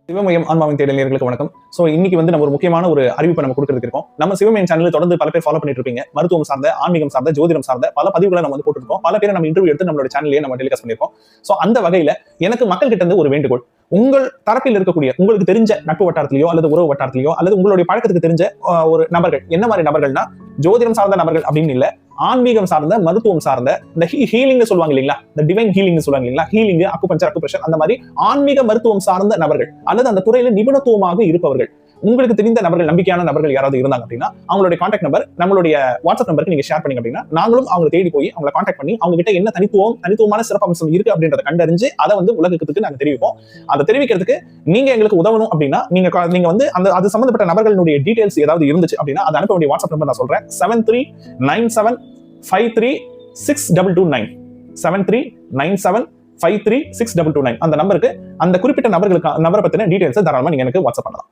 சிவமயம் ஆன்மாவின் தேடலியர்களுக்கு வணக்கம். சோ இன்னைக்கு வந்து நம்ம ஒரு முக்கியமான ஒரு அறிவிப்பை நம்ம கொடுக்கறதுக்கு இருக்கோம். நம்ம சிவமயம் சேனல் தொடர்ந்து பல பேர் ஃபாலோ பண்ணிட்டு இருப்பீங்க. மருத்துவம் சார்ந்த, ஆன்மீகம் சார்ந்த, ஜோதிடம் சார்ந்த பல பதிவுகளை நம்ம வந்து போட்டுருக்கோம். பல பேரை நம்ம இன்டர்வியூ எடுத்து நம்மளோட சேனல்லையே நம்ம டெலிகாஸ்ட் பண்ணிருக்கோம். சோ அந்த வகையில எனக்கு மக்கள் கிட்ட இருந்து ஒரு வேண்டுகோள். உங்கள் தரப்பில் இருக்கக்கூடிய உங்களுக்கு தெரிஞ்ச நட்பு வட்டாரத்திலேயோ அல்லது உறவு வட்டாரத்திலேயோ அல்லது உங்களுடைய பழக்கத்துக்கு தெரிஞ்ச ஒரு நபர்கள், என்ன மாதிரி நபர்கள்னா ஜோதிடம் சார்ந்த நபர்கள் அப்படின்னு இல்ல, ஆன்மீகம் சார்ந்த, மருத்துவம் சார்ந்த, இந்த ஹீலிங் சொல்லுவாங்க இல்லைங்களா, இந்த டிவைன் ஹீலிங் சொல்லுவாங்க இல்லைங்களா, ஹீலிங், அக்குபஞ்சர், அக்குப்ரெஷர், அந்த மாதிரி ஆன்மீக மருத்துவம் சார்ந்த நபர்கள் அல்லது அந்த துறையில நிபுணத்துவமாக இருப்பவர்கள், உங்களுக்கு தெரிந்த நபர்கள், நம்பிக்கையான நபர்கள் யாராவது இருந்தாங்க அப்படின்னா அவங்களுடைய கான்டாக்ட் நம்பர் நம்மளுடைய வாட்ஸ்அப் நம்பருக்கு நீங்க ஷேர் பண்ணீங்க அப்படின்னா நாங்களும் அவங்க தேடி போய் அவங்களை கான்டாக்ட் பண்ணி அவங்க கிட்ட என்ன தனித்துவமான சிறப்பம்சம் இருக்கு அப்படின்றத கண்டறிஞ்சு அதை வந்து உலகத்துக்கு நாங்க தெரிவிப்போம். அதை தெரிவிக்கிறதுக்கு நீங்க எங்களுக்கு உதவணும் அப்படின்னா நீங்க வந்து அது சம்பந்தப்பட்ட நபர்களுடைய டீடைல்ஸ் ஏதாவது இருந்துச்சு அப்படின்னா அதை அனுப்ப வேண்டிய வாட்ஸ்அப் நம்பர் நான் சொல்றேன். 7397536229 7397536229 அந்த நம்பருக்கு, அந்த குறிப்பிட்ட நபரை பத்தின டீடைல்ஸ் தாராளமா நீங்க எனக்கு வாட்ஸ்அப் பண்ணலாம்.